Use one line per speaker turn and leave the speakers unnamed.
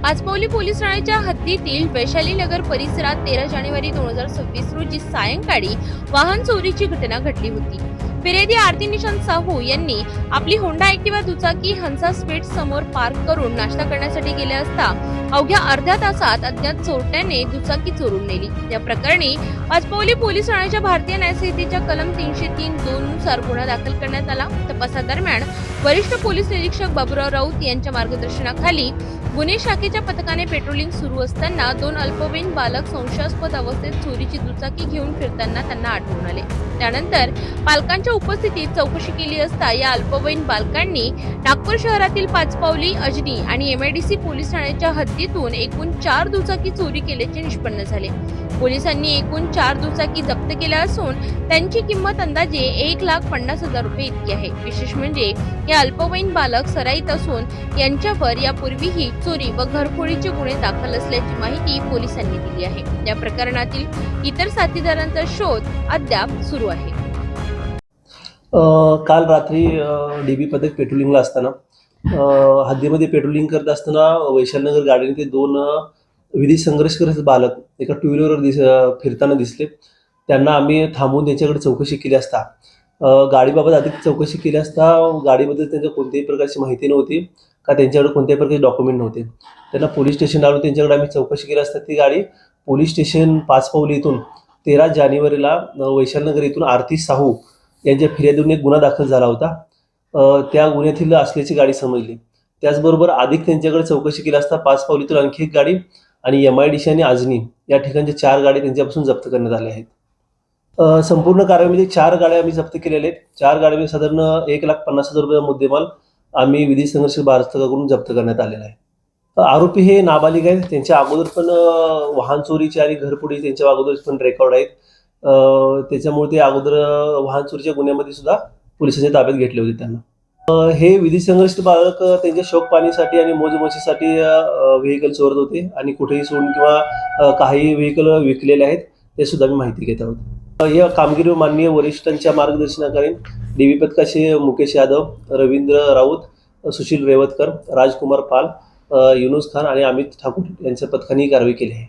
आचपौली police ठाण्याच्या हद्दीतील वैशाली नगर परिसरात 13 जानेवारी 2026 रोजी सायंकाळी वाहन चोरीची घटना घडली होती। फिर्यादी आरती निशांत साहू यांनी आपली होंडा ॲक्टिवा दुचाकी हंसा स्वीट समोर पार्क करून नाश्ता करण्यासाठी गेले असता अवघ्या अर्ध्या तासात अज्ञात चोरट्याने दुचाकी चोरून नेली। या प्रकरणी आचपौली पोलीस ठाण्याच्या भारतीय न्याय संहितेच्या कलम 303(2) नुसार गुन्हा दाखल करण्यात आला। तपासादरम्यान वरिष्ठ पोलीस निरीक्षक बाबूराव राऊत यांच्या मार्गदर्शनाखाली गुन्हे शाखेच्या पथकाने पेट्रोलिंग सुरू असताना 2 अल्पवयीन बालक संशयास्पद अवस्थेत चोरीची दुचाकी घेऊन फिरताना त्यांना आढळून आले। त्यानंतर पालकांच्या उपस्थितीत चौकशी केली असता या अल्पवयीन बालकांनी नागपूर शहरातील पाचपावली, अजनी आणि MIDC पोलीस ठाण्याच्या हद्दीतून एकूण 4 दुचाकी चोरी केल्याचे निष्पन्न झाले। पोलिसांनी एकूण 4 दुचाकी जप्त केल्या असून त्यांची किंमत अंदाजे 1,50,000 रुपये इतकी आहे। विशेष म्हणजे या अल्पवयीन बालक सराईत असून यांच्यावर यापूर्वीही चोरी व घरफोडीचे गुन्हे दाखल असल्याची माहिती पोलिसांनी दिली आहे। या प्रकरणातील इतर साथीदारांचा शोध अद्याप सुरू आहे।
काल रात्री DB पथक पेट्रोलिंगला असताना हद्दीमध्ये पेट्रोलिंग करत असताना वैशालनगर गाडीने ते 2 विधी संघर्ष करत बालक एका 2 व्हीलरवर फिरताना दिसले। त्यांना आम्ही थांबून त्यांच्याकडे चौकशी केली असता गाडीबाबत अधिक चौकशी केली असता गाडीबद्दल त्यांच्या कोणत्याही प्रकारची माहिती नव्हती का त्यांच्याकडे कोणत्याही प्रकारचे डॉक्युमेंट नव्हते। त्यांना पोलीस स्टेशनला आणून त्यांच्याकडे आम्ही चौकशी केली असता ती गाडी पोलीस स्टेशन पाचपावली इथून 13 जानेवारीला वैशालनगर इथून आरती साहू यांच्या फिर्यादीवरून एक गुन्हा दाखल झाला होता, त्या गुन्ह्यातील असल्याची गाडी समजली। त्याचबरोबर अधिक त्यांच्याकडे चौकशी केली असता पाचपावलीतून आणखी एक गाडी आणि MIDC आणि अजनी या ठिकाणच्या 4 गाडी त्यांच्यापासून जप्त करण्यात आल्या आहेत। संपूर्ण कारवाईमध्ये 4 गाड्या आम्ही जप्त केलेल्या आहेत। 4 गाड्यांमध्ये साधारण 1,50,000 रुपये मुद्देमाल आम्ही विधी संघर्ष पथकाकडून जप्त करण्यात आलेला आहे। आरोपी हे नाबालिग आहेत। त्यांच्या अगोदर पण वाहन चोरीचे आणि घरफोडी त्यांच्या अगोदर पण रेकॉर्ड आहेत। त्याच्यामुळे ते अगोदर वाहन चोरीच्या गुन्ह्यामध्ये सुद्धा पोलिसांच्या ताब्यात घेतले होते त्यांना। हे विधी संघर्ष बालक त्यांच्या शौक पाणीसाठी आणि मोजमशीसाठी व्हेकल चोरत होते आणि कुठेही सोडून किंवा काही व्हेकल विकलेले आहेत ते सुद्धा मी माहिती घेत आहोत। या कामगिरीवर माननीय वरिष्ठांच्या मार्गदर्शनाखाली DB पथकाचे मुकेश यादव, रवींद्र राऊत, सुशील रेवतकर, राजकुमार पाल, युनुस खान आणि अमित ठाकूर यांच्या पथकाने कारवाई केली आहे।